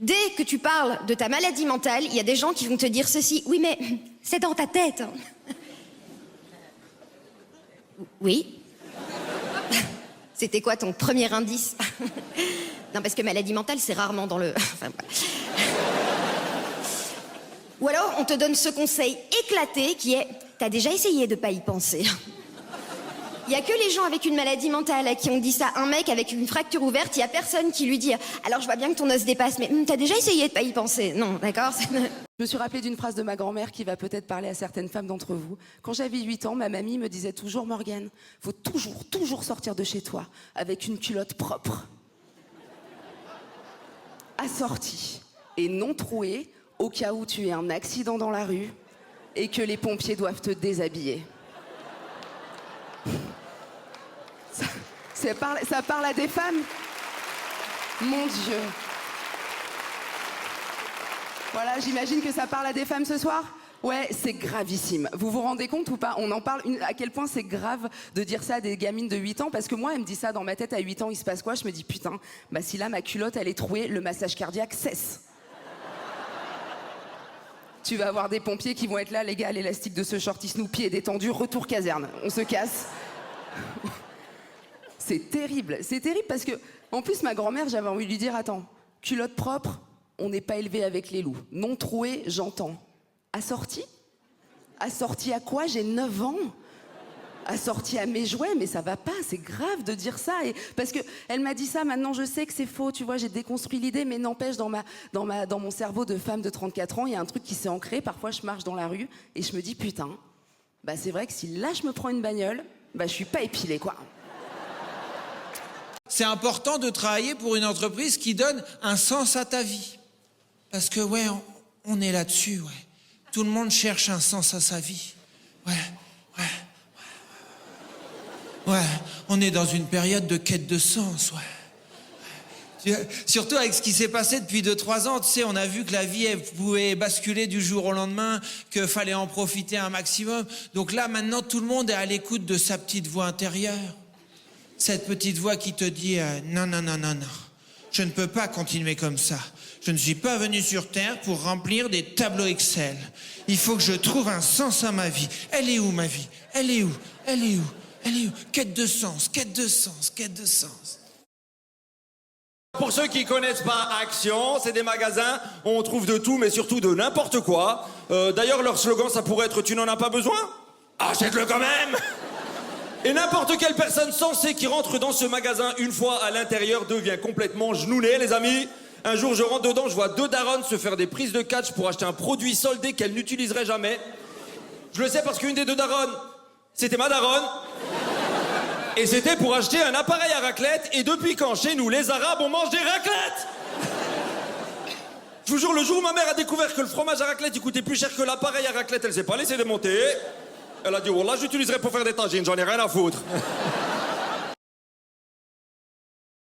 Dès que tu parles de ta maladie mentale, il y a des gens qui vont te dire ceci. Oui, mais c'est dans ta tête. Oui. C'était quoi ton premier indice? Non, parce que maladie mentale, c'est rarement dans le... Enfin, ou alors, on te donne ce conseil éclaté qui est... T'as déjà essayé de pas y penser. Il y a que les gens avec une maladie mentale à qui on dit ça. Un mec avec une fracture ouverte, il y a personne qui lui dit « Alors, je vois bien que ton os dépasse, mais t'as déjà essayé de pas y penser ?» Non, d'accord? Je me suis rappelé d'une phrase de ma grand-mère qui va peut-être parler à certaines femmes d'entre vous. Quand j'avais 8 ans, ma mamie me disait toujours « Morgane, faut toujours sortir de chez toi avec une culotte propre. Assortie et non trouée au cas où tu aies un accident dans la rue et que les pompiers doivent te déshabiller. » Ça parle à des femmes. Mon Dieu. Voilà, j'imagine que ça parle à des femmes ce soir. Ouais, c'est gravissime. Vous vous rendez compte ou pas? On en parle, à quel point c'est grave de dire ça à des gamines de 8 ans. Parce que moi, elle me dit ça dans ma tête à 8 ans, il se passe quoi? Je me dis, putain, bah si là, ma culotte, elle est trouée, le massage cardiaque cesse. Tu vas avoir des pompiers qui vont être là, les gars, l'élastique de ce short Snoopy est détendu, retour caserne, on se casse. C'est terrible parce que, en plus, ma grand-mère, j'avais envie de lui dire, attends, culotte propre, on n'est pas élevé avec les loups. Non troué, j'entends. Assorti? Assorti à quoi? J'ai 9 ans. Assorti à mes jouets, mais ça va pas, c'est grave de dire ça. Et parce que elle m'a dit ça, maintenant je sais que c'est faux, tu vois, j'ai déconstruit l'idée, mais n'empêche, dans mon cerveau de femme de 34 ans, il y a un truc qui s'est ancré. Parfois, je marche dans la rue et je me dis, putain, bah c'est vrai que si là, je me prends une bagnole, bah je suis pas épilée, quoi. C'est important de travailler pour une entreprise qui donne un sens à ta vie. Parce que, ouais, on est là-dessus, ouais. Tout le monde cherche un sens à sa vie. Ouais. Ouais, on est dans une période de quête de sens, ouais. Surtout avec ce qui s'est passé depuis 2-3 ans, tu sais, on a vu que la vie, elle pouvait basculer du jour au lendemain, qu'il fallait en profiter un maximum. Donc là, maintenant, tout le monde est à l'écoute de sa petite voix intérieure. Cette petite voix qui te dit non, je ne peux pas continuer comme ça. Je ne suis pas venu sur Terre pour remplir des tableaux Excel. Il faut que je trouve un sens à ma vie. Elle est où, ma vie? Elle est où? Quête de sens. Pour ceux qui connaissent pas Action, c'est des magasins où on trouve de tout, mais surtout de n'importe quoi. D'ailleurs, leur slogan, ça pourrait être « Tu n'en as pas besoin? Achète-le quand même !» Et n'importe quelle personne sensée qui rentre dans ce magasin une fois à l'intérieur devient complètement genounée, les amis. Un jour, je rentre dedans, je vois 2 daronnes se faire des prises de catch pour acheter un produit soldé qu'elles n'utiliseraient jamais. Je le sais parce qu'une des 2 daronnes, c'était ma daronne. Et c'était pour acheter un appareil à raclette. Et depuis quand, chez nous, les Arabes, on mange des raclettes? Je vous jure, le jour où ma mère a découvert que le fromage à raclette, il coûtait plus cher que l'appareil à raclette, elle s'est pas laissée démonter. Elle a dit, oh là, j'utiliserai pour faire des tagines, j'en ai rien à foutre.